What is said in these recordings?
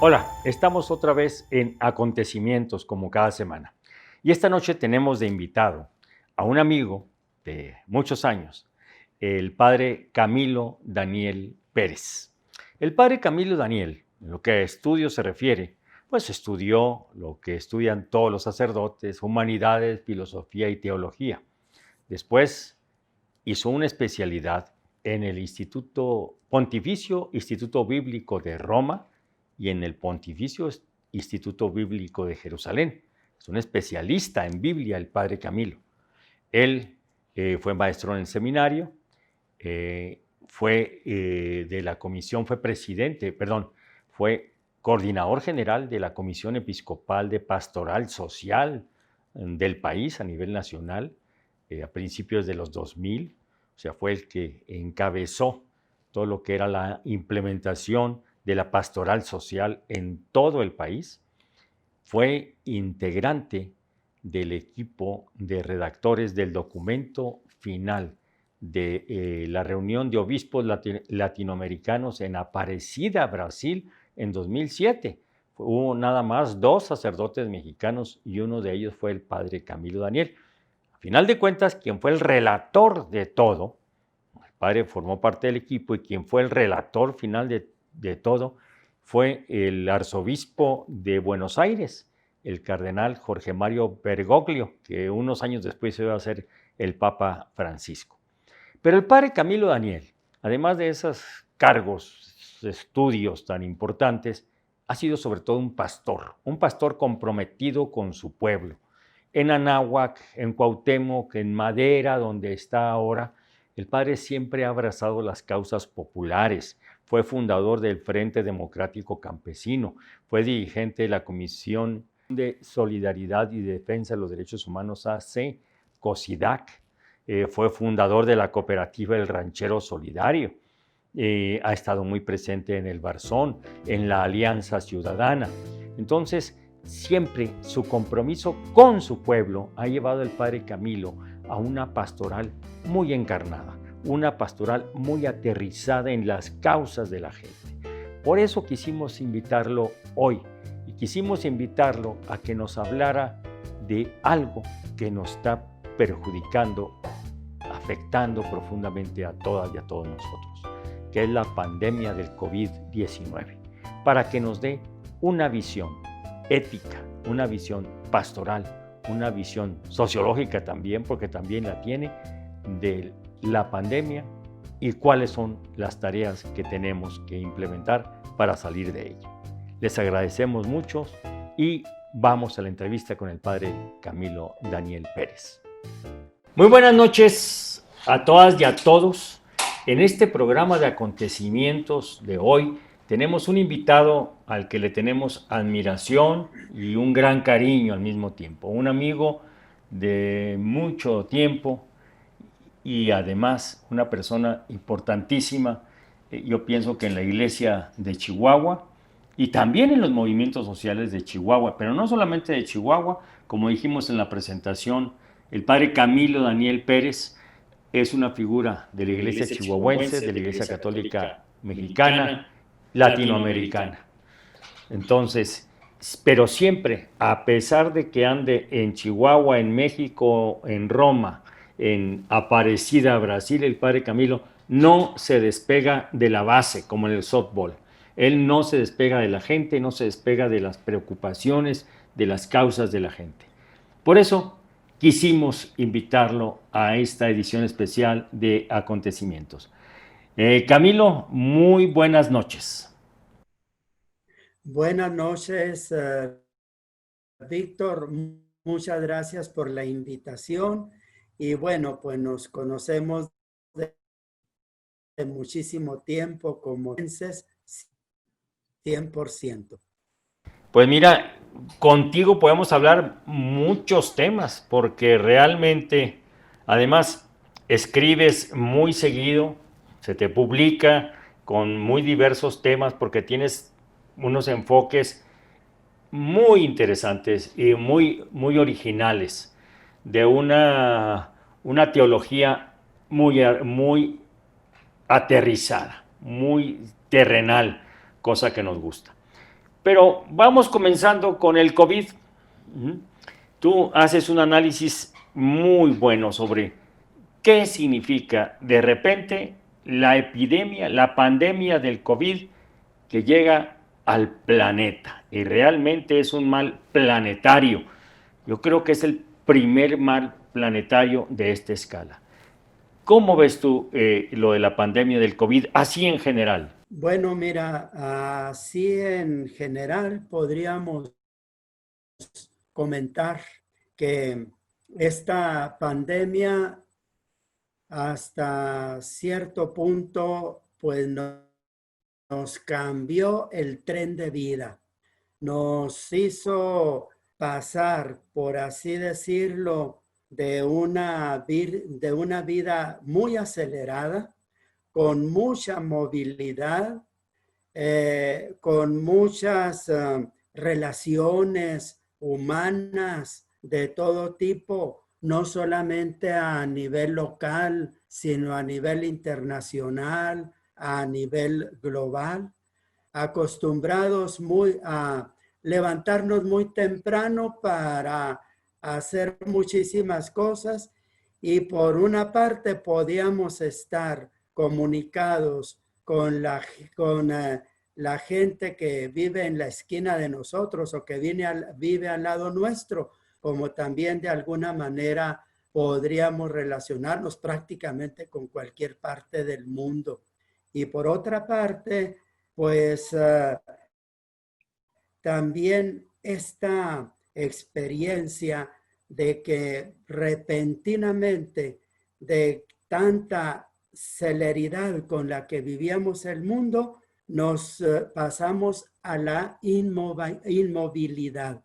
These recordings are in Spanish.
Hola, estamos otra vez en Acontecimientos como cada semana. Y esta noche tenemos de invitado a un amigo de muchos años, el padre Camilo Daniel Pérez. El padre Camilo Daniel, en lo que a estudios se refiere, pues estudió lo que estudian todos los sacerdotes, humanidades, filosofía y teología. Después hizo una especialidad en el Pontificio Instituto Bíblico de Roma y en el Pontificio Instituto Bíblico de Jerusalén. Es un especialista en Biblia, el padre Camilo. Él fue maestro en el seminario, fue coordinador general de la Comisión Episcopal de Pastoral Social del país a nivel nacional a principios de los 2000, o sea, fue el que encabezó todo lo que era la implementación de la pastoral social en todo el país. Fue integrante del equipo de redactores del documento final de la reunión de obispos latinoamericanos en Aparecida, Brasil, en 2007. Hubo nada más 2 sacerdotes mexicanos y uno de ellos fue el padre Camilo Daniel. A final de cuentas, quien fue el relator de todo, el padre formó parte del equipo y quien fue el relator final de todo fue el arzobispo de Buenos Aires, el cardenal Jorge Mario Bergoglio, que unos años después iba a ser el Papa Francisco. Pero el padre Camilo Daniel, además de esos cargos, estudios tan importantes, ha sido sobre todo un pastor comprometido con su pueblo. En Anáhuac, en Cuauhtémoc, en Madera, donde está ahora, el padre siempre ha abrazado las causas populares. Fue fundador del Frente Democrático Campesino, fue dirigente de la Comisión de Solidaridad y Defensa de los Derechos Humanos AC, COSIDAC, fue fundador de la cooperativa El Ranchero Solidario, ha estado muy presente en el Barzón, en la Alianza Ciudadana. Entonces, siempre su compromiso con su pueblo ha llevado al padre Camilo a una pastoral muy encarnada, una pastoral muy aterrizada en las causas de la gente. Por eso quisimos invitarlo hoy y quisimos invitarlo a que nos hablara de algo que nos está perjudicando, afectando profundamente a todas y a todos nosotros, que es la pandemia del COVID-19, para que nos dé una visión ética, una visión pastoral, una visión sociológica también, porque también la tiene, de la pandemia y cuáles son las tareas que tenemos que implementar para salir de ella. Les agradecemos mucho y vamos a la entrevista con el padre Camilo Daniel Pérez. Muy buenas noches a todas y a todos. En este programa de acontecimientos de hoy tenemos un invitado al que le tenemos admiración y un gran cariño al mismo tiempo. Un amigo de mucho tiempo y además una persona importantísima, yo pienso que en la iglesia de Chihuahua y también en los movimientos sociales de Chihuahua, pero no solamente de Chihuahua, como dijimos en la presentación, el padre Camilo Daniel Pérez es una figura de la iglesia chihuahuense, de la iglesia católica mexicana, latinoamericana. Entonces, pero siempre, a pesar de que ande en Chihuahua, en México, en Roma, en Aparecida, Brasil, el padre Camilo no se despega de la base, como en el softball. Él no se despega de la gente, no se despega de las preocupaciones, de las causas de la gente. Por eso quisimos invitarlo a esta edición especial de Acontecimientos. Camilo, muy buenas noches. Buenas noches, Víctor. Muchas gracias por la invitación. Y bueno, pues nos conocemos de muchísimo tiempo como 100%. Pues mira, contigo podemos hablar muchos temas porque realmente, además, escribes muy seguido, se te publica con muy diversos temas porque tienes unos enfoques muy interesantes y muy originales de una teología muy aterrizada, muy terrenal, cosa que nos gusta. Pero vamos comenzando con el COVID. Tú haces un análisis muy bueno sobre qué significa de repente la epidemia, la pandemia del COVID que llega al planeta. Y realmente es un mal planetario. Yo creo que es el primer mal planetario de esta escala. ¿Cómo ves tú lo de la pandemia del COVID, así en general? Bueno, mira, así en general podríamos comentar que esta pandemia hasta cierto punto pues nos cambió el tren de vida, nos hizo pasar, por así decirlo, de una vida muy acelerada, con mucha movilidad, con muchas relaciones humanas de todo tipo, no solamente a nivel local, sino a nivel internacional, a nivel global, acostumbrados a levantarnos muy temprano para hacer muchísimas cosas y por una parte podíamos estar comunicados con la gente que vive en la esquina de nosotros o que vive al lado nuestro, como también de alguna manera podríamos relacionarnos prácticamente con cualquier parte del mundo. Y por otra parte, pues también esta experiencia de que repentinamente, de tanta celeridad con la que vivíamos el mundo, nos pasamos a la inmovilidad,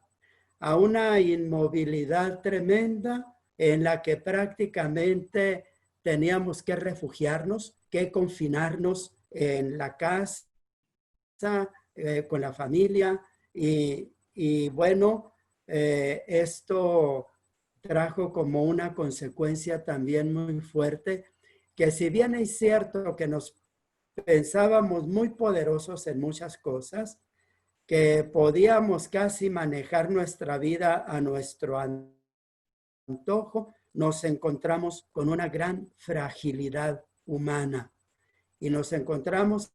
a una inmovilidad tremenda en la que prácticamente teníamos que refugiarnos, que confinarnos en la casa, con la familia y bueno, esto trajo como una consecuencia también muy fuerte, que si bien es cierto que nos pensábamos muy poderosos en muchas cosas, que podíamos casi manejar nuestra vida a nuestro antojo, nos encontramos con una gran fragilidad humana y nos encontramos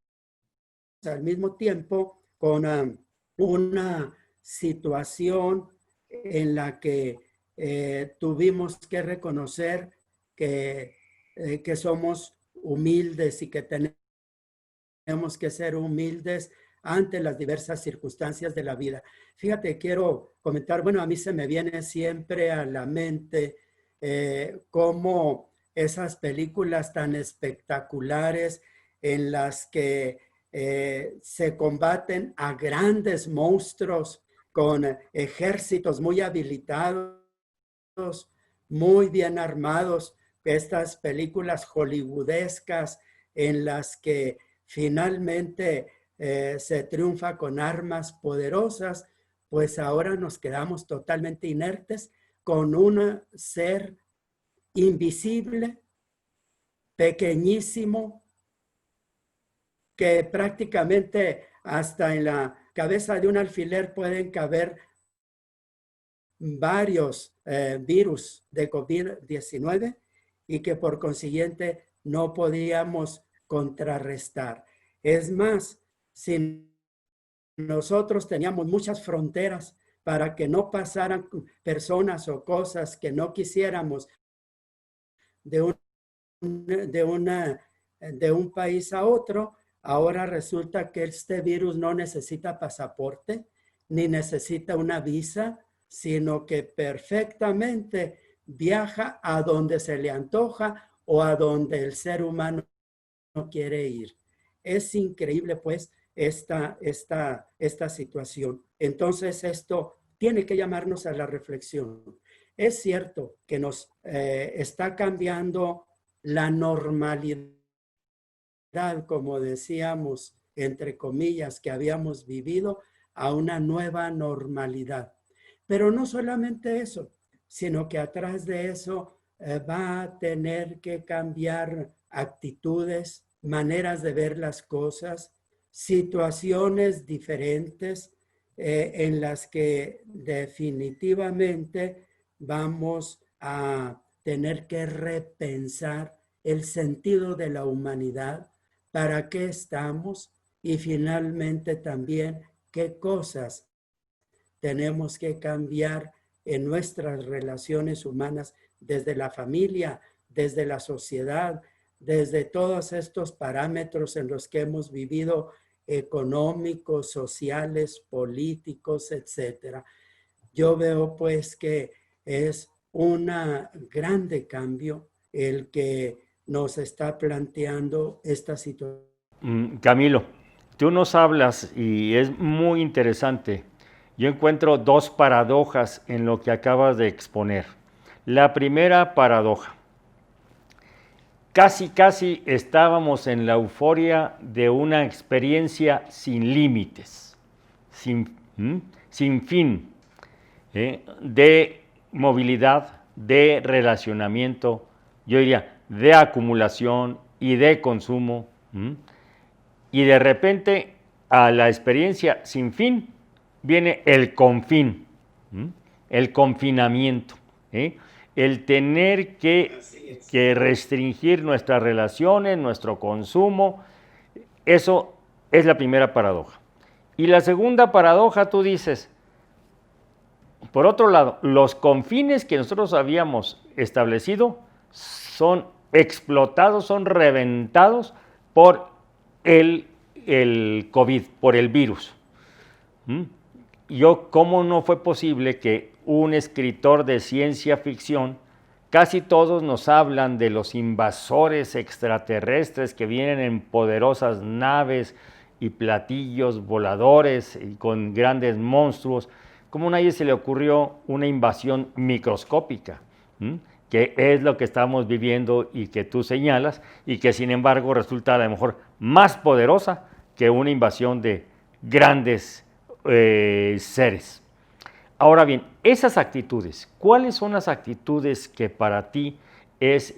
al mismo tiempo con una situación en la que tuvimos que reconocer que somos humildes y que tenemos que ser humildes ante las diversas circunstancias de la vida. Fíjate, quiero comentar, bueno, a mí se me viene siempre a la mente cómo esas películas tan espectaculares en las que se combaten a grandes monstruos con ejércitos muy habilitados, muy bien armados, estas películas hollywoodescas en las que finalmente se triunfa con armas poderosas, pues ahora nos quedamos totalmente inertes con un ser invisible, pequeñísimo, que prácticamente hasta en la cabeza de un alfiler pueden caber varios virus de COVID-19 y que por consiguiente no podíamos contrarrestar. Es más, si nosotros teníamos muchas fronteras para que no pasaran personas o cosas que no quisiéramos de un, de una, de un país a otro, ahora resulta que este virus no necesita pasaporte ni necesita una visa, sino que perfectamente viaja a donde se le antoja o a donde el ser humano quiere ir. Es increíble, pues, esta situación. Entonces, esto tiene que llamarnos a la reflexión. Es cierto que nos está cambiando la normalidad, como decíamos, entre comillas, que habíamos vivido a una nueva normalidad. Pero no solamente eso, sino que atrás de eso va a tener que cambiar actitudes, maneras de ver las cosas, situaciones diferentes en las que definitivamente vamos a tener que repensar el sentido de la humanidad, para qué estamos y finalmente también qué cosas tenemos que cambiar en nuestras relaciones humanas desde la familia, desde la sociedad, desde todos estos parámetros en los que hemos vivido, económicos, sociales, políticos, etcétera. Yo veo pues que es un grande cambio el que nos está planteando esta situación. Camilo, tú nos hablas y es muy interesante. Yo encuentro dos paradojas en lo que acabas de exponer. La primera paradoja. Casi estábamos en la euforia de una experiencia sin límites, sin fin, de movilidad, de relacionamiento, yo diría, de acumulación y de consumo. Y de repente a la experiencia sin fin viene el confín, el confinamiento, el tener que restringir nuestras relaciones, nuestro consumo. Eso es la primera paradoja. Y la segunda paradoja, tú dices, por otro lado, los confines que nosotros habíamos establecido son explotados, son reventados por el COVID, por el virus. ¿Cómo no fue posible que un escritor de ciencia ficción, casi todos nos hablan de los invasores extraterrestres que vienen en poderosas naves y platillos voladores y con grandes monstruos? ¿Cómo a nadie se le ocurrió una invasión microscópica? Que es lo que estamos viviendo y que tú señalas, y que sin embargo resulta a lo mejor más poderosa que una invasión de grandes seres. Ahora bien, esas actitudes, ¿cuáles son las actitudes que para ti es,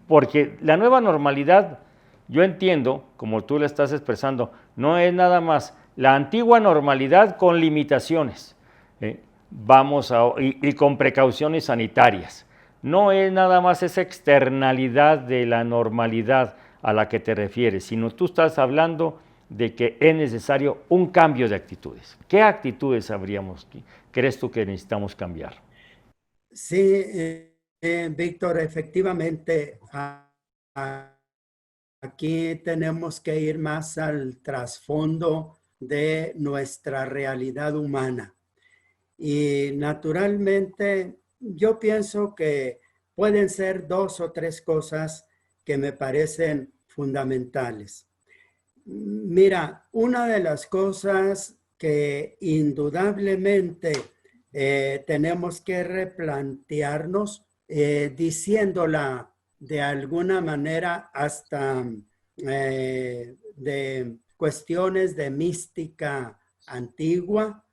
porque la nueva normalidad, yo entiendo, como tú le estás expresando, no es nada más la antigua normalidad con limitaciones, y con precauciones sanitarias. No es nada más esa externalidad de la normalidad a la que te refieres, sino tú estás hablando de que es necesario un cambio de actitudes. ¿Qué actitudes crees tú que necesitamos cambiar? Sí, Víctor, efectivamente, aquí tenemos que ir más al trasfondo de nuestra realidad humana. Y naturalmente, yo pienso que pueden ser dos o tres cosas que me parecen fundamentales. Mira, una de las cosas que indudablemente tenemos que replantearnos, diciéndola de alguna manera hasta de cuestiones de mística antigua.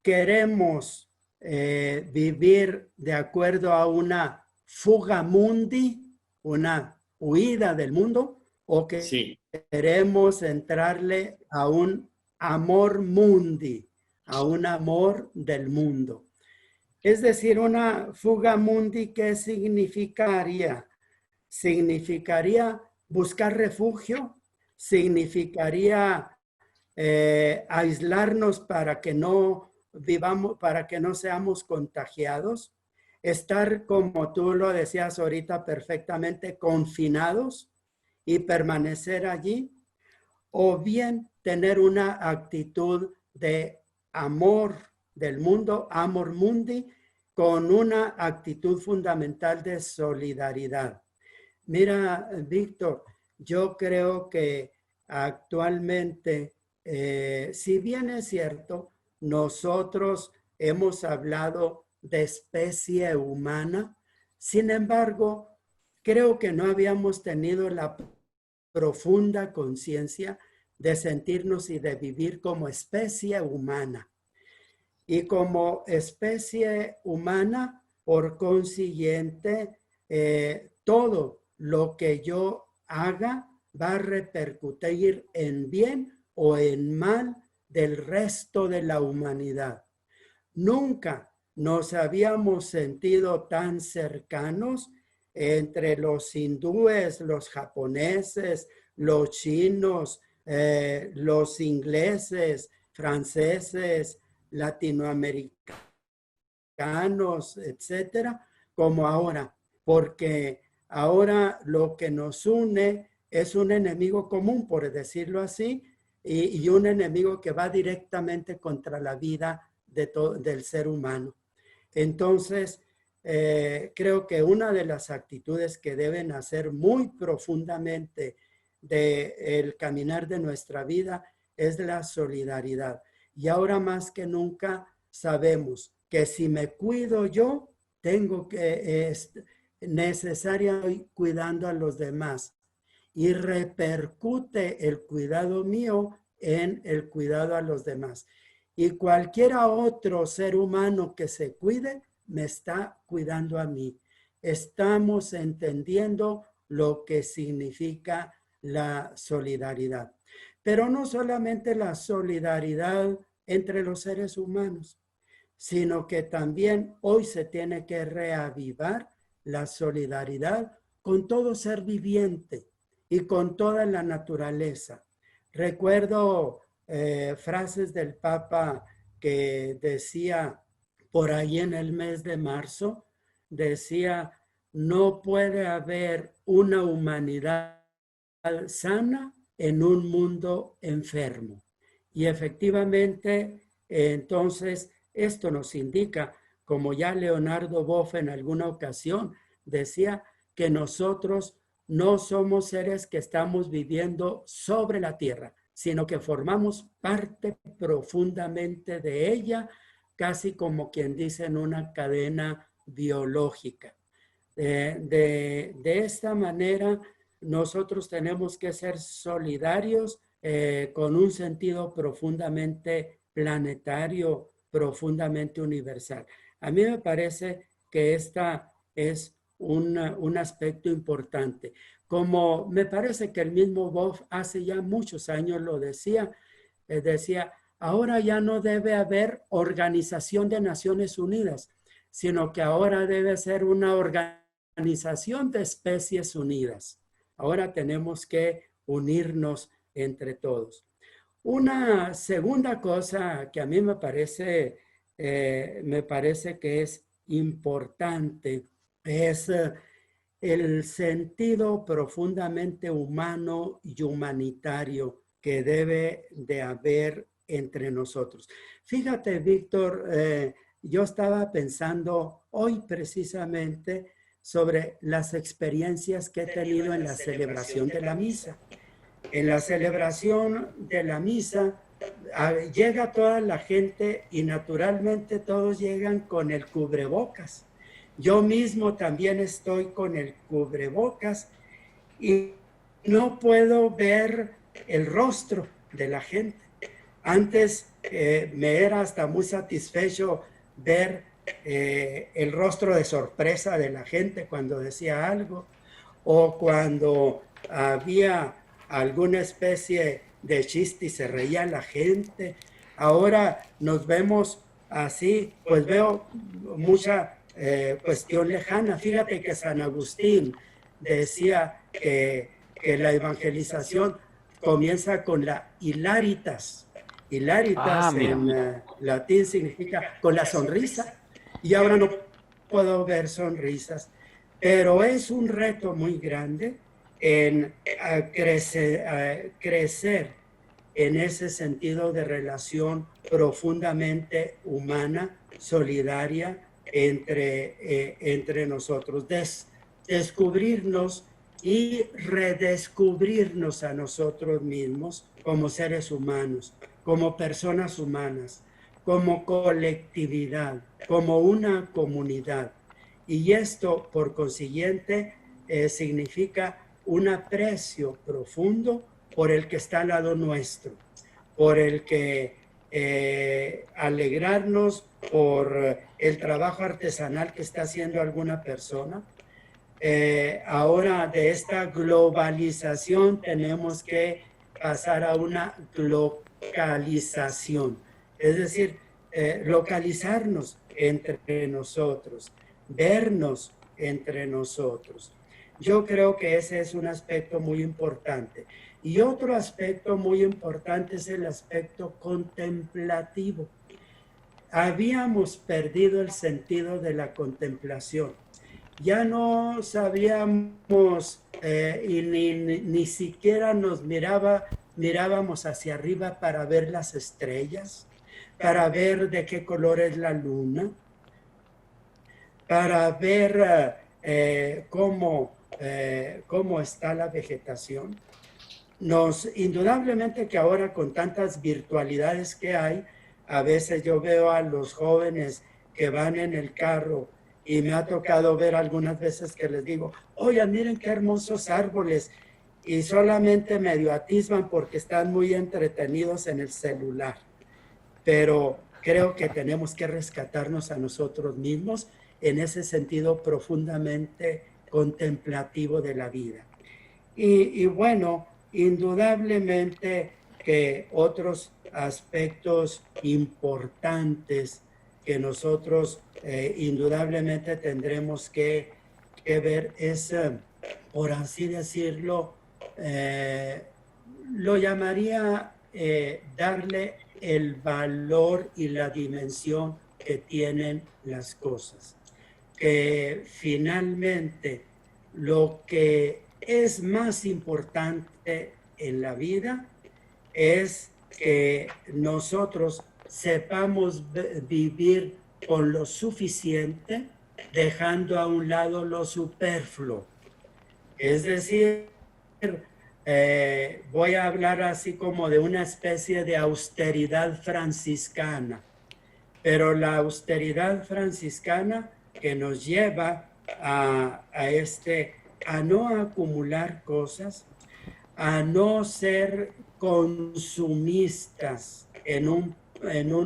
Queremos vivir de acuerdo a una fuga mundi, una huida del mundo, o que sí, queremos entrarle a un amor mundi, a un amor del mundo. Es decir, una fuga mundi, ¿qué significaría? Significaría buscar refugio, significaría aislarnos para que no vivamos, para que no seamos contagiados, estar, como tú lo decías ahorita perfectamente, confinados y permanecer allí, o bien tener una actitud de amor del mundo, amor mundi, con una actitud fundamental de solidaridad. Mira, Víctor, yo creo que actualmente, si bien es cierto, nosotros hemos hablado de especie humana, sin embargo, creo que no habíamos tenido la profunda conciencia de sentirnos y de vivir como especie humana. Y como especie humana, por consiguiente, todo lo que yo haga va a repercutir en bien o en mal del resto de la humanidad. Nunca nos habíamos sentido tan cercanos entre los hindúes, los japoneses, los chinos, los ingleses, franceses, latinoamericanos, etcétera, como ahora, porque ahora lo que nos une es un enemigo común, por decirlo así, y un enemigo que va directamente contra la vida del ser humano. Entonces, creo que una de las actitudes que deben hacer muy profundamente del caminar de nuestra vida es la solidaridad. Y ahora más que nunca sabemos que si me cuido yo, tengo que, es necesario cuidando a los demás. Y repercute el cuidado mío en el cuidado a los demás. Y cualquier otro ser humano que se cuide, me está cuidando a mí. Estamos entendiendo lo que significa la solidaridad. Pero no solamente la solidaridad entre los seres humanos, sino que también hoy se tiene que reavivar la solidaridad con todo ser viviente y con toda la naturaleza. Recuerdo frases del Papa que decía por ahí en el mes de marzo, decía, no puede haber una humanidad sana en un mundo enfermo. Y efectivamente, entonces, esto nos indica, como ya Leonardo Boff en alguna ocasión decía, que nosotros no somos seres que estamos viviendo sobre la tierra, sino que formamos parte profundamente de ella, casi como quien dice en una cadena biológica. De esta manera, nosotros tenemos que ser solidarios con un sentido profundamente planetario, profundamente universal. A mí me parece que esta es un aspecto importante. Como me parece que el mismo Boff hace ya muchos años lo decía, decía, ahora ya no debe haber Organización de Naciones Unidas, sino que ahora debe ser una Organización de Especies Unidas. Ahora tenemos que unirnos entre todos. Una segunda cosa que a mí me parece que es importante es el sentido profundamente humano y humanitario que debe de haber entre nosotros. Fíjate, Víctor, yo estaba pensando hoy precisamente sobre las experiencias que he tenido en la celebración de la misa. En la celebración de la misa llega toda la gente y naturalmente todos llegan con el cubrebocas. Yo mismo también estoy con el cubrebocas y no puedo ver el rostro de la gente. Antes me era hasta muy satisfecho ver el rostro de sorpresa de la gente cuando decía algo o cuando había alguna especie de chiste y se reía la gente. Ahora nos vemos así, pues veo mucha cuestión lejana. Fíjate que San Agustín decía que la evangelización comienza con la hilaritas. Hilaritas en latín significa con la sonrisa. Y ahora no puedo ver sonrisas, pero es un reto muy grande en crecer en ese sentido de relación profundamente humana, solidaria entre nosotros, descubrirnos y redescubrirnos a nosotros mismos como seres humanos, como personas humanas, como colectividad, como una comunidad. Y esto, por consiguiente, significa un aprecio profundo por el que está al lado nuestro, por el que alegrarnos por el trabajo artesanal que está haciendo alguna persona. Ahora de esta globalización tenemos que pasar a una localización, es decir, localizarnos entre nosotros, vernos entre nosotros. Yo creo que ese es un aspecto muy importante. Y otro aspecto muy importante es el aspecto contemplativo. Habíamos perdido el sentido de la contemplación. Ya no sabíamos y ni siquiera mirábamos hacia arriba para ver las estrellas, para ver de qué color es la luna, para ver cómo está la vegetación. Indudablemente que ahora con tantas virtualidades que hay, a veces yo veo a los jóvenes que van en el carro y me ha tocado ver algunas veces que les digo, oigan, miren qué hermosos árboles, y solamente medio atisban porque están muy entretenidos en el celular. Pero creo que tenemos que rescatarnos a nosotros mismos en ese sentido profundamente contemplativo de la vida. Y bueno, indudablemente que otros aspectos importantes que nosotros indudablemente tendremos que ver es, por así decirlo, lo llamaría darle el valor y la dimensión que tienen las cosas. Que finalmente lo que es más importante en la vida es que nosotros sepamos vivir con lo suficiente, dejando a un lado lo superfluo. Es decir, voy a hablar así como de una especie de austeridad franciscana, pero la austeridad franciscana que nos lleva a no acumular cosas, a no ser consumistas en un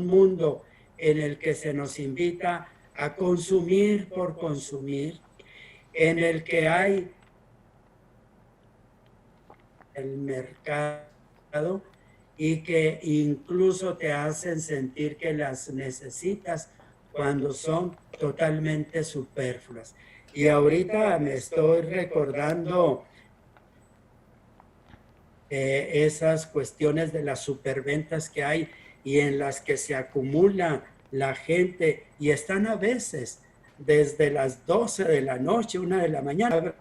mundo en el que se nos invita a consumir por consumir, en el que hay el mercado y que incluso te hacen sentir que las necesitas cuando son totalmente superfluas. Y ahorita me estoy recordando esas cuestiones de las superventas que hay y en las que se acumula la gente y están a veces desde las 12 de la noche, 1 de la mañana,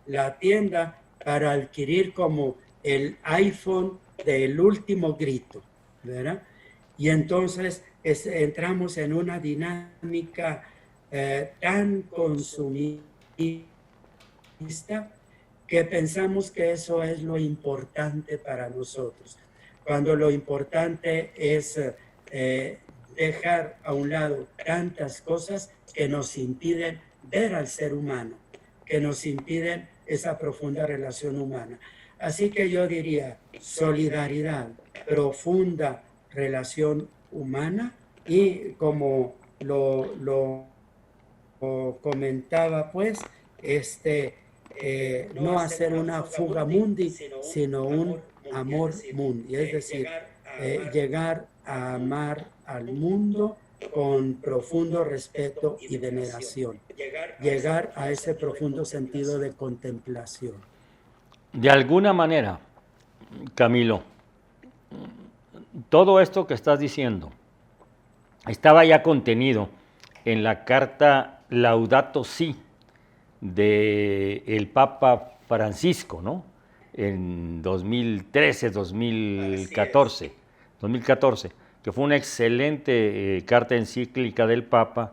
la tienda para adquirir como el iPhone del último grito, ¿verdad? Y entonces entramos en una dinámica tan consumista que pensamos que eso es lo importante para nosotros, cuando lo importante es dejar a un lado tantas cosas que nos impiden ver al ser humano, que nos impiden esa profunda relación humana. Así que yo diría solidaridad, profunda relación humana y como lo comentaba pues, no hacer una fuga mundi, sino un amor mundi, es decir, llegar a amar al mundo con profundo respeto y veneración, llegar a ese profundo sentido de contemplación. De alguna manera, Camilo, todo esto que estás diciendo estaba ya contenido en la carta Laudato Si del Papa Francisco, ¿no? En 2013, 2014, que fue una excelente carta encíclica del Papa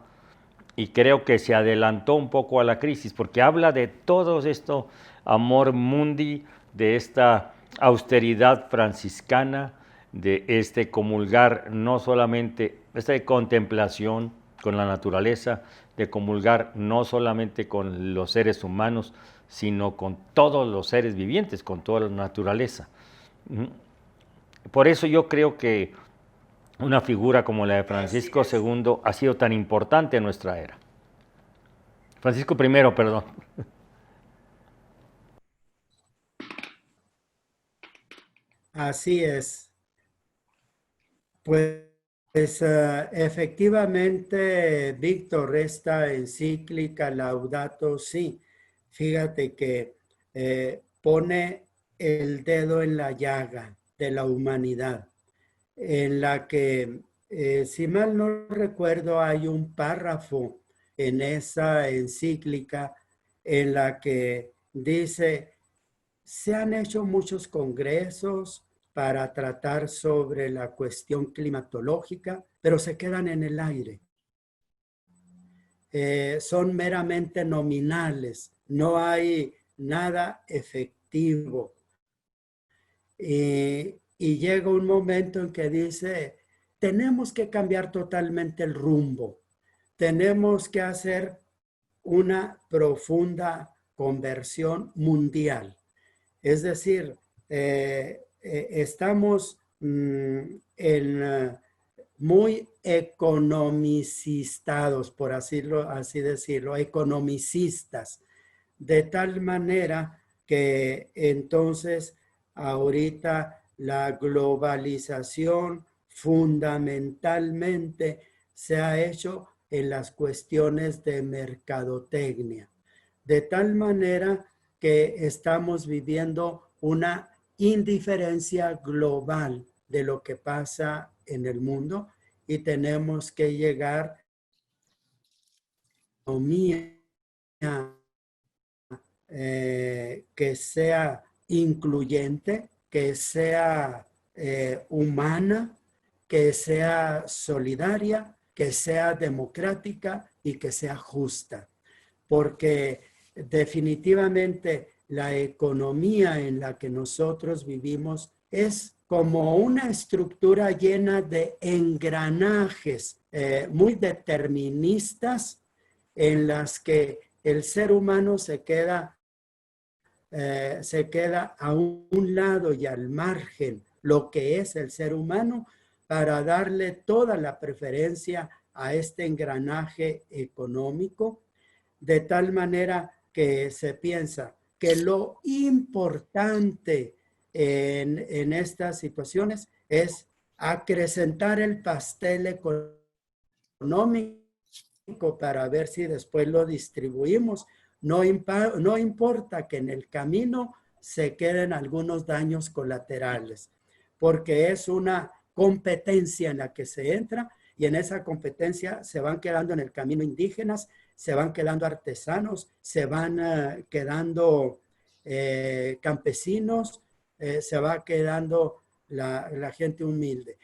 y creo que se adelantó un poco a la crisis porque habla de todo esto, amor mundi, de esta austeridad franciscana, de este comulgar no solamente, esta contemplación con la naturaleza, de comulgar no solamente con los seres humanos, sino con todos los seres vivientes, con toda la naturaleza. Por eso yo creo que una figura como la de Francisco II ha sido tan importante en nuestra era. Francisco I, perdón. así es. Pues efectivamente, Víctor, esta encíclica Laudato Si, fíjate que pone el dedo en la llaga de la humanidad, en la que, si mal no recuerdo, hay un párrafo en esa encíclica en la que dice: se han hecho muchos congresos para tratar sobre la cuestión climatológica, pero se quedan en el aire. Son meramente nominales, no hay nada efectivo. Y llega un momento en que dice, tenemos que cambiar totalmente el rumbo, tenemos que hacer una profunda conversión mundial. Es decir, estamos muy economicistados, por así decirlo, economicistas, de tal manera que entonces ahorita la globalización fundamentalmente se ha hecho en las cuestiones de mercadotecnia, de tal manera que estamos viviendo una indiferencia global de lo que pasa en el mundo y tenemos que llegar a una economía que sea incluyente, que sea humana, que sea solidaria, que sea democrática y que sea justa. Porque definitivamente la economía en la que nosotros vivimos es como una estructura llena de engranajes muy deterministas en las que el ser humano se queda a un lado y al margen lo que es el ser humano para darle toda la preferencia a este engranaje económico, de tal manera que se piensa que lo importante en estas situaciones es acrecentar el pastel económico para ver si después lo distribuimos. No importa que en el camino se queden algunos daños colaterales, porque es una competencia en la que se entra y en esa competencia se van quedando en el camino indígenas, se van quedando artesanos, se van quedando campesinos, se va quedando la gente humilde.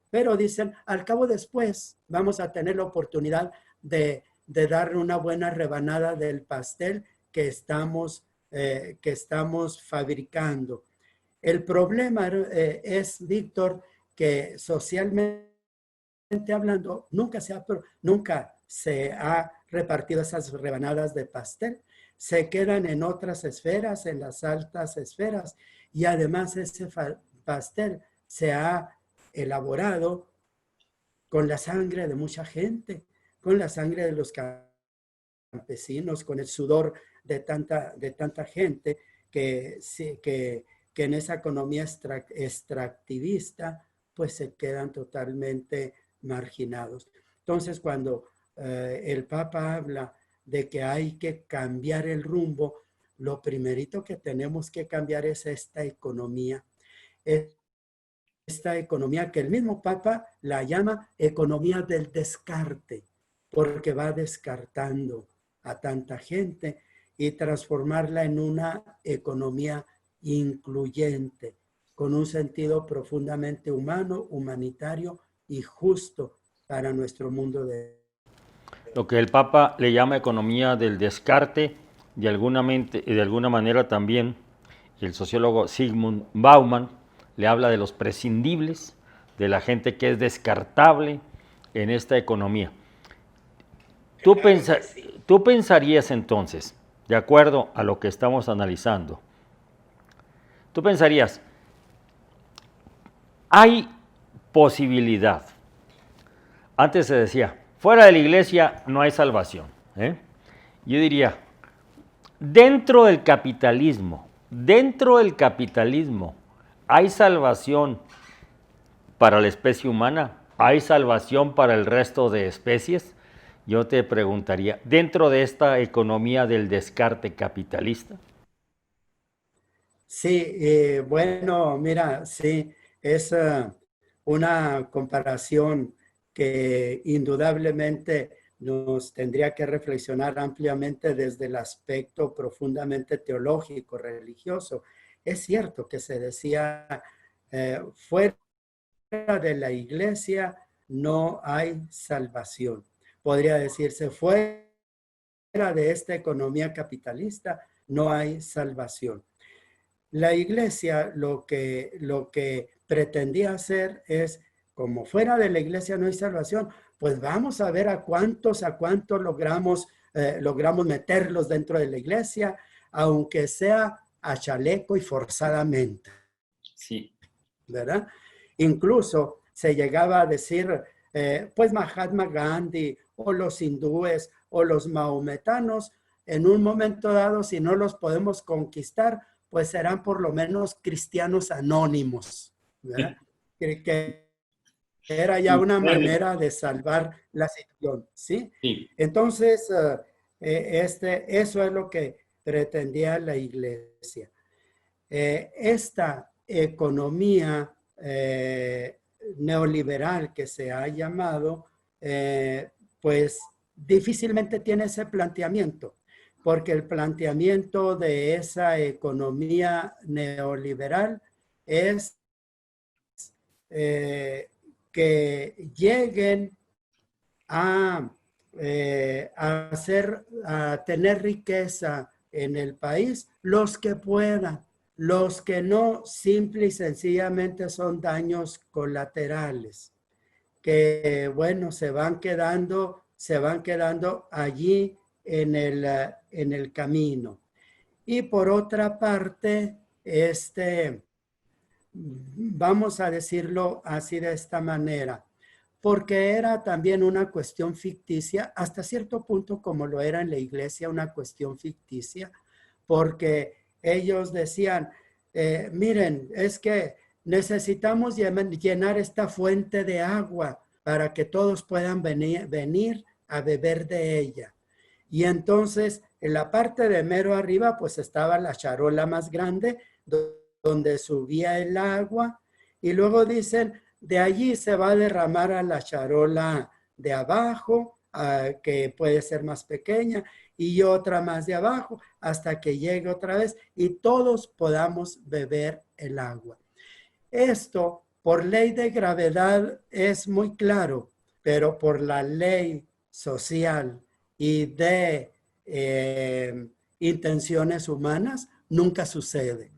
Pero dicen, al cabo después vamos a tener la oportunidad de darle una buena rebanada del pastel que estamos fabricando. El problema es, Víctor, que socialmente hablando, nunca se ha repartido esas rebanadas de pastel. Se quedan en otras esferas, en las altas esferas, y además ese pastel se ha elaborado con la sangre de mucha gente, con la sangre de los campesinos, con el sudor de tanta gente que en esa economía extractivista pues se quedan totalmente marginados. Entonces, cuando el Papa habla de que hay que cambiar el rumbo, lo primerito que tenemos que cambiar es esta economía que el mismo Papa la llama economía del descarte, porque va descartando a tanta gente y transformarla en una economía incluyente, con un sentido profundamente humano, humanitario y justo para nuestro mundo de... Lo que el Papa le llama economía del descarte, de alguna manera también el sociólogo Zygmunt Bauman le habla de los prescindibles, de la gente que es descartable en esta economía. Tú pensarías entonces, de acuerdo a lo que estamos analizando, tú pensarías, hay posibilidad, antes se decía, fuera de la iglesia no hay salvación. Yo diría, dentro del capitalismo, ¿hay salvación para la especie humana? ¿Hay salvación para el resto de especies? Yo te preguntaría, dentro de esta economía del descarte capitalista. Sí, bueno, mira, sí, es una comparación que indudablemente nos tendría que reflexionar ampliamente desde el aspecto profundamente teológico, religioso. Es cierto que se decía, fuera de la iglesia no hay salvación. Podría decirse, fuera de esta economía capitalista no hay salvación. La iglesia lo que pretendía hacer es, como fuera de la iglesia no hay salvación, pues vamos a ver a cuántos logramos meterlos dentro de la iglesia, aunque sea a chaleco y forzadamente, Sí. ¿verdad? Incluso se llegaba a decir, pues Mahatma Gandhi o los hindúes o los maometanos, en un momento dado, si no los podemos conquistar, pues serán por lo menos cristianos anónimos, ¿verdad? Que era ya una manera de salvar la situación, ¿sí? Sí. Entonces, eso es lo que pretendía la iglesia. Esta economía neoliberal que se ha llamado, pues difícilmente tiene ese planteamiento, porque el planteamiento de esa economía neoliberal es que lleguen a, a tener riqueza en el país los que puedan. Los que no, simple y sencillamente son daños colaterales, que bueno, se van quedando allí en el camino. Y por otra parte, vamos a decirlo así de esta manera, porque era también una cuestión ficticia, hasta cierto punto como lo era en la iglesia, una cuestión ficticia, porque ellos decían, miren, es que necesitamos llenar esta fuente de agua para que todos puedan venir a beber de ella. Y entonces, en la parte de mero arriba, pues estaba la charola más grande, donde subía el agua, y luego dicen, de allí se va a derramar a la charola de abajo, que puede ser más pequeña, y otra más de abajo, hasta que llegue otra vez y todos podamos beber el agua. Esto, por ley de gravedad, es muy claro, pero por la ley social y de intenciones humanas, nunca sucede.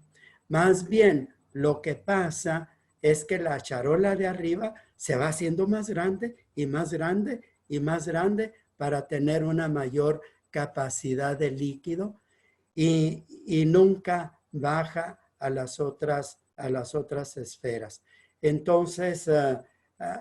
Más bien, lo que pasa es que la charola de arriba se va haciendo más grande y más grande y más grande para tener una mayor capacidad de líquido y nunca baja a las otras esferas. Entonces,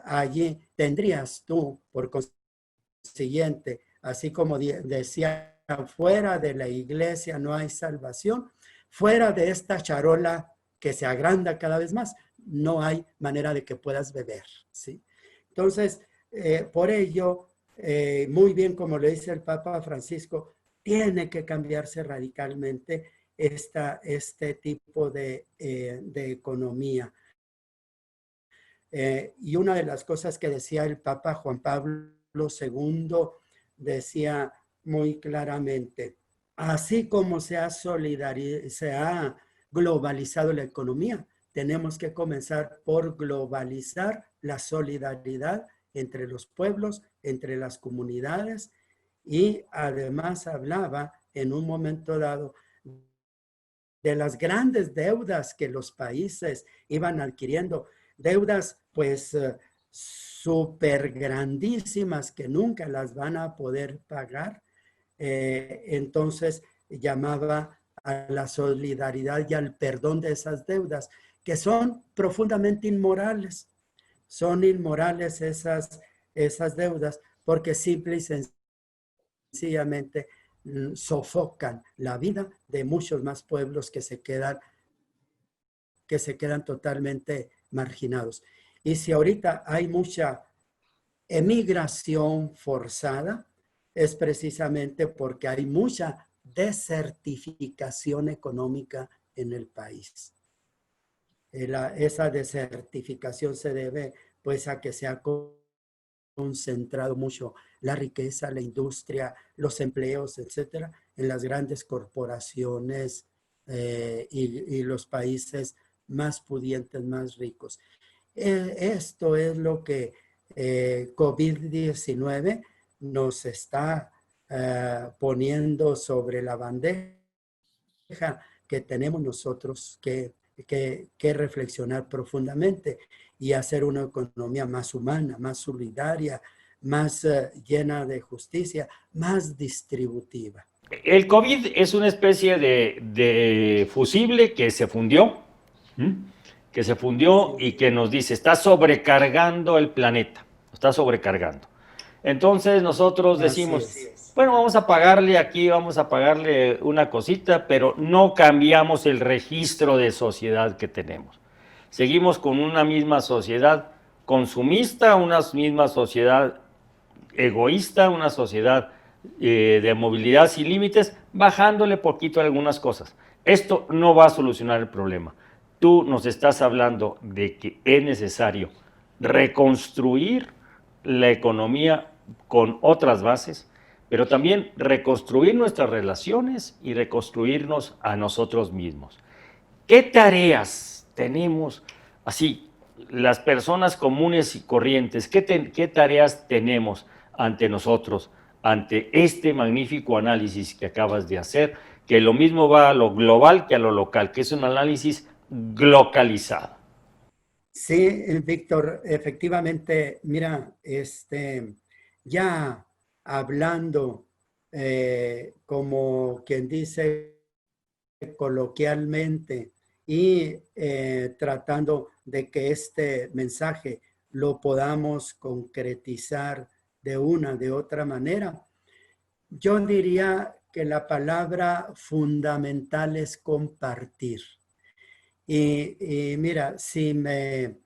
allí tendrías tú, por consiguiente, así como decía, fuera de la iglesia no hay salvación, fuera de esta charola que se agranda cada vez más, no hay manera de que puedas beber, ¿sí? Entonces, por ello, muy bien como le dice el Papa Francisco, tiene que cambiarse radicalmente este tipo de economía. Y una de las cosas que decía el Papa Juan Pablo II, decía muy claramente, así como se ha globalizado la economía, tenemos que comenzar por globalizar la solidaridad entre los pueblos, entre las comunidades, y además hablaba en un momento dado de las grandes deudas que los países iban adquiriendo, deudas pues súper grandísimas que nunca las van a poder pagar. Entonces llamaba a la solidaridad y al perdón de esas deudas, que son profundamente inmorales. Son inmorales esas deudas porque simple y sencillamente sofocan la vida de muchos más pueblos que se quedan que se quedan totalmente marginados. Y si ahorita hay mucha emigración forzada, es precisamente porque hay mucha desertificación económica en el país. Esa desertificación se debe pues a que se ha concentrado mucho la riqueza, la industria, los empleos, etcétera, en las grandes corporaciones y los países más pudientes, más ricos. Esto es lo que COVID-19 nos está poniendo sobre la bandeja que tenemos nosotros que reflexionar profundamente y hacer una economía más humana, más solidaria, más llena de justicia, más distributiva. El COVID es una especie de fusible que se fundió, ¿m? Que se fundió y que nos dice, está sobrecargando el planeta, está sobrecargando. Entonces nosotros decimos, bueno, vamos a pagarle aquí, vamos a pagarle una cosita, pero no cambiamos el registro de sociedad que tenemos. Seguimos con una misma sociedad consumista, una misma sociedad egoísta, una sociedad de movilidad sin límites, bajándole poquito a algunas cosas. Esto no va a solucionar el problema. Tú nos estás hablando de que es necesario reconstruir la economía con otras bases, pero también reconstruir nuestras relaciones y reconstruirnos a nosotros mismos. ¿Qué tareas tenemos así, las personas comunes y corrientes, qué tareas tenemos ante nosotros, ante este magnífico análisis que acabas de hacer, que lo mismo va a lo global que a lo local, que es un análisis localizado? Sí, Víctor, efectivamente, mira, ya hablando como quien dice coloquialmente y tratando de que este mensaje lo podamos concretizar de otra manera, yo diría que la palabra fundamental es compartir. Y mira, si me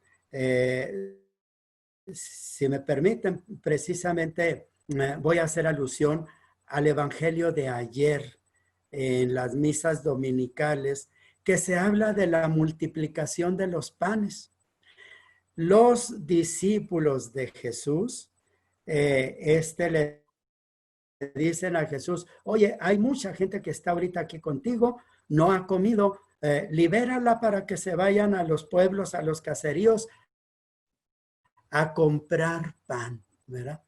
permiten, precisamente voy a hacer alusión al Evangelio de ayer en las misas dominicales, que se habla de la multiplicación de los panes. Los discípulos de Jesús, le dicen a Jesús, oye, hay mucha gente que está ahorita aquí contigo, no ha comido, libérala para que se vayan a los pueblos, a los caseríos, a comprar pan, ¿verdad?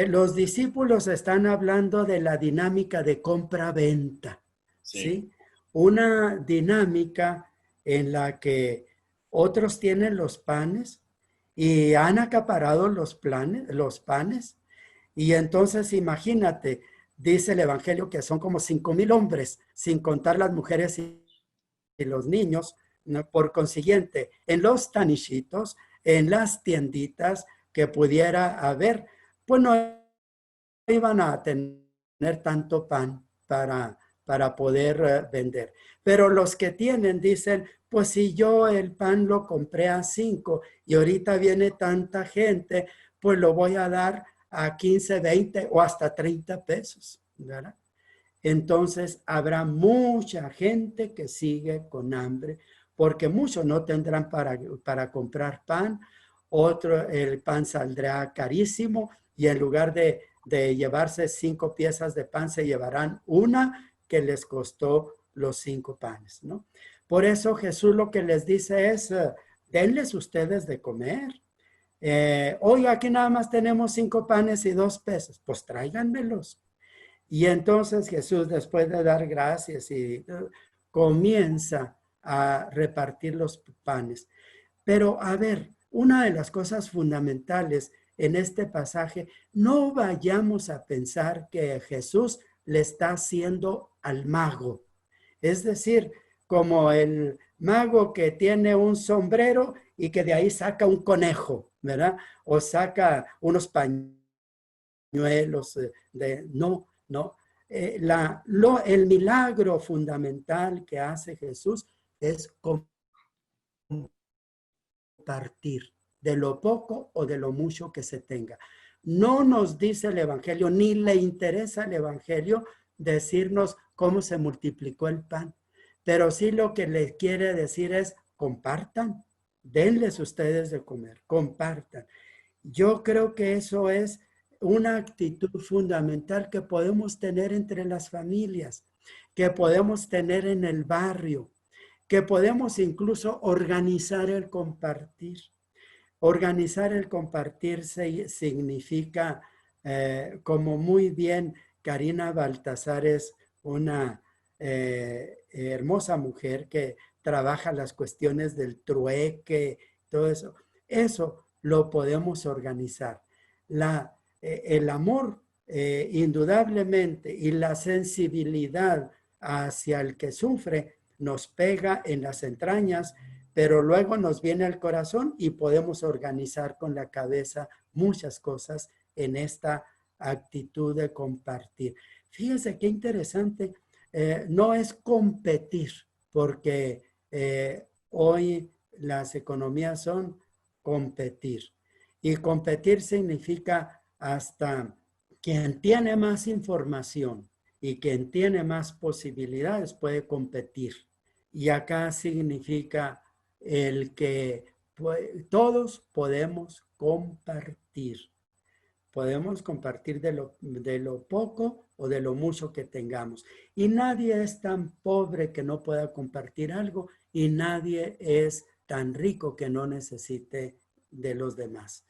Los discípulos están hablando de la dinámica de compra-venta, ¿sí? Una dinámica en la que otros tienen los panes y han acaparado los panes. Y entonces imagínate, dice el Evangelio que son como 5,000 hombres, sin contar las mujeres y los niños. ¿No? Por consiguiente, en los tanishitos, en las tienditas que pudiera haber, pues no iban a tener tanto pan para poder vender. Pero los que tienen dicen, pues si yo el pan lo compré a 5 y ahorita viene tanta gente, pues lo voy a dar a 15, 20 o hasta 30 pesos, ¿verdad? Entonces habrá mucha gente que sigue con hambre porque muchos no tendrán para comprar pan, otro el pan saldrá carísimo y en lugar de llevarse 5 piezas de pan se llevarán una que les costó los 5 panes, ¿no? Por eso Jesús lo que les dice es, denles ustedes de comer. Oiga, aquí nada más tenemos 5 panes y 2 pesos, pues tráiganmelos. Y entonces Jesús, después de dar gracias, comienza a repartir los panes. Pero a ver, una de las cosas fundamentales en este pasaje, no vayamos a pensar que Jesús le está haciendo al mago. Es decir, como el mago que tiene un sombrero y que de ahí saca un conejo, ¿verdad? O saca unos pañuelos no. El milagro fundamental que hace Jesús es compartir de lo poco o de lo mucho que se tenga. No nos dice el Evangelio, ni le interesa el Evangelio decirnos cómo se multiplicó el pan, pero sí lo que le quiere decir es compartan, denles ustedes de comer, compartan. Yo creo que eso es una actitud fundamental que podemos tener entre las familias, que podemos tener en el barrio, que podemos incluso organizar el compartir. Organizar el compartir significa, como muy bien Karina Baltasar es una hermosa mujer que trabaja las cuestiones del trueque, todo eso. Eso lo podemos organizar. El amor, indudablemente, y la sensibilidad hacia el que sufre nos pega en las entrañas, pero luego nos viene al corazón y podemos organizar con la cabeza muchas cosas en esta actitud de compartir. Fíjense qué interesante, no es competir, porque hoy las economías son competir. Y competir significa hasta quien tiene más información y quien tiene más posibilidades puede competir. Y acá significa el que todos podemos compartir. Podemos compartir de lo poco o de lo mucho que tengamos. Y nadie es tan pobre que no pueda compartir algo y nadie es tan rico que no necesite de los demás.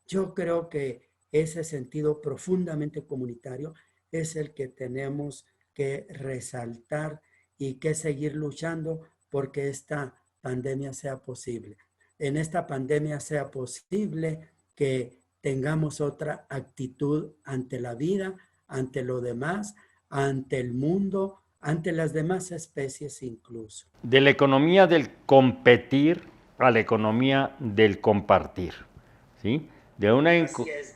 Yo creo que ese sentido profundamente comunitario es el que tenemos que resaltar y que seguir luchando porque esta pandemia sea posible. En esta pandemia sea posible que tengamos otra actitud ante la vida, ante lo demás, ante el mundo, ante las demás especies incluso. De la economía del competir a la economía del compartir, ¿sí? De una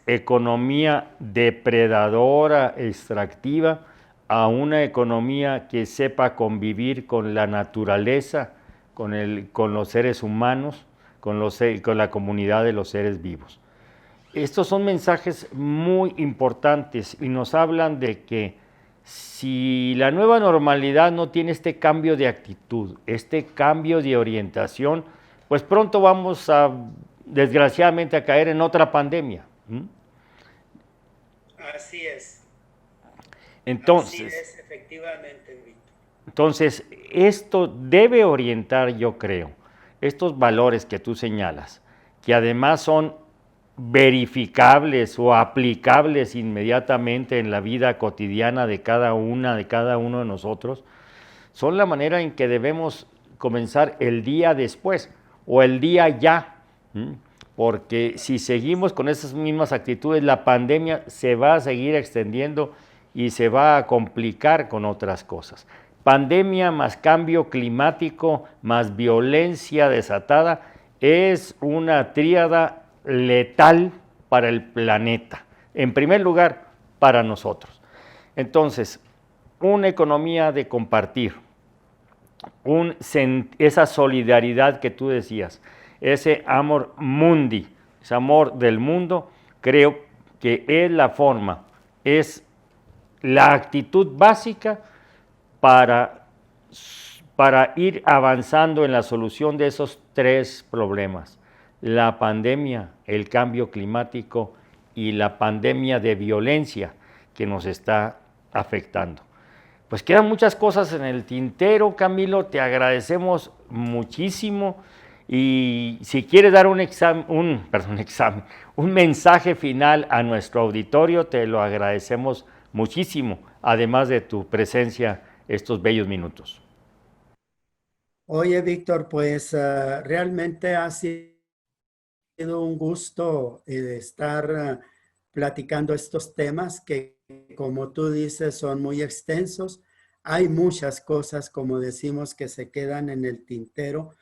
economía depredadora, extractiva, a una economía que sepa convivir con la naturaleza, con los seres humanos, con la comunidad de los seres vivos. Estos son mensajes muy importantes y nos hablan de que si la nueva normalidad no tiene este cambio de actitud, este cambio de orientación, pues pronto vamos a, desgraciadamente, a caer en otra pandemia. Así es. Entonces, así es, efectivamente, Víctor. Entonces, esto debe orientar, yo creo, estos valores que tú señalas, que además son verificables o aplicables inmediatamente en la vida cotidiana de cada uno de nosotros, son la manera en que debemos comenzar el día después o el día ya, porque si seguimos con esas mismas actitudes, la pandemia se va a seguir extendiendo y se va a complicar con otras cosas. Pandemia más cambio climático más violencia desatada es una tríada letal para el planeta, en primer lugar para nosotros. Entonces, una economía de compartir, esa solidaridad que tú decías, ese amor mundi, ese amor del mundo, creo que es la forma, es la actitud básica para ir avanzando en la solución de esos tres problemas: la pandemia, el cambio climático y la pandemia de violencia que nos está afectando. Pues quedan muchas cosas en el tintero, Camilo, te agradecemos muchísimo y si quieres dar un mensaje final a nuestro auditorio, te lo agradecemos muchísimo, además de tu presencia estos bellos minutos. Oye, Víctor, pues realmente ha sido un gusto estar platicando estos temas que, como tú dices, son muy extensos. Hay muchas cosas, como decimos, que se quedan en el tintero.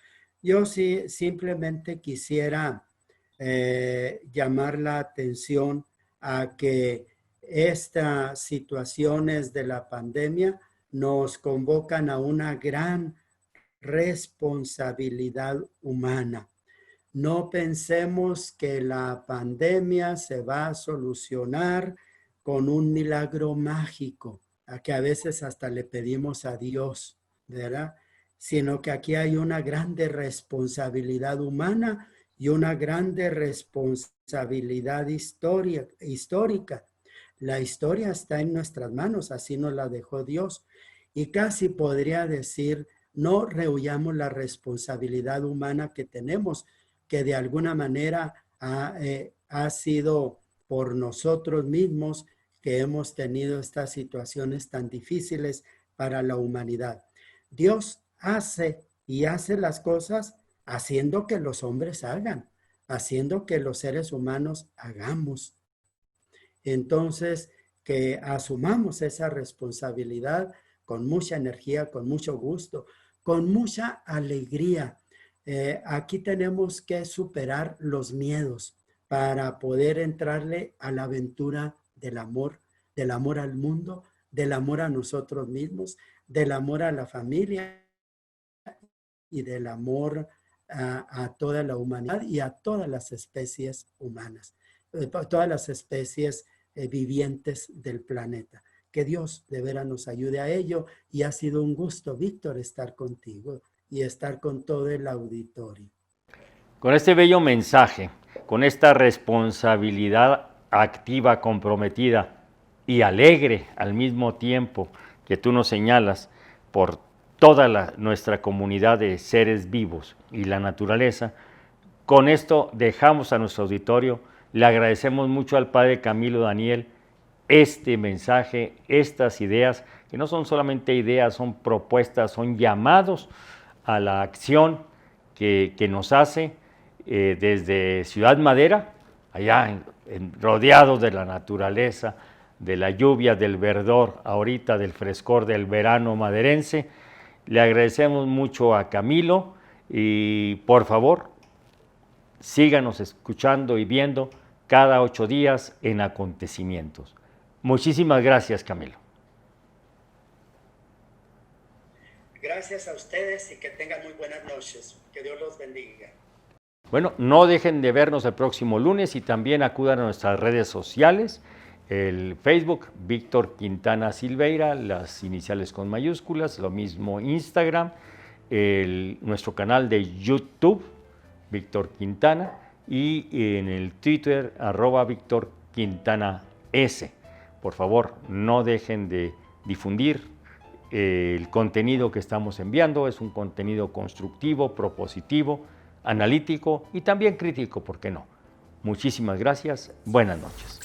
Yo sí simplemente quisiera llamar la atención a que estas situaciones de la pandemia nos convocan a una gran responsabilidad humana. No pensemos que la pandemia se va a solucionar con un milagro mágico, a que a veces hasta le pedimos a Dios, ¿verdad? Sino que aquí hay una grande responsabilidad humana y una grande responsabilidad histórica. La historia está en nuestras manos, así nos la dejó Dios. Y casi podría decir, no rehuyamos la responsabilidad humana que tenemos, que de alguna manera ha sido por nosotros mismos que hemos tenido estas situaciones tan difíciles para la humanidad. Dios hace y hace las cosas haciendo que los hombres hagan, haciendo que los seres humanos hagamos. Entonces, que asumamos esa responsabilidad con mucha energía, con mucho gusto, con mucha alegría. Aquí tenemos que superar los miedos para poder entrarle a la aventura del amor al mundo, del amor a nosotros mismos, del amor a la familia y del amor a toda la humanidad y a todas las especies humanas, todas las especies vivientes del planeta. Que Dios de veras nos ayude a ello, y ha sido un gusto, Víctor, estar contigo y estar con todo el auditorio. Con este bello mensaje, con esta responsabilidad activa, comprometida y alegre al mismo tiempo que tú nos señalas por toda nuestra comunidad de seres vivos y la naturaleza, con esto dejamos a nuestro auditorio. Le agradecemos mucho al Padre Camilo Daniel este mensaje, estas ideas, que no son solamente ideas, son propuestas, son llamados a la acción que nos hace desde Ciudad Madera, allá rodeados de la naturaleza, de la lluvia, del verdor, ahorita del frescor del verano maderense. Le agradecemos mucho a Camilo y por favor, síganos escuchando y viendo cada 8 días en Acontecimientos. Muchísimas gracias, Camilo. Gracias a ustedes y que tengan muy buenas noches. Que Dios los bendiga. Bueno, no dejen de vernos el próximo lunes y también acudan a nuestras redes sociales, el Facebook, Víctor Quintana Silveira, las iniciales con mayúsculas, lo mismo Instagram, nuestro canal de YouTube, Víctor Quintana, y en el Twitter, @Víctor Quintana S. Por favor, no dejen de difundir el contenido que estamos enviando. Es un contenido constructivo, propositivo, analítico y también crítico, ¿por qué no? Muchísimas gracias, buenas noches.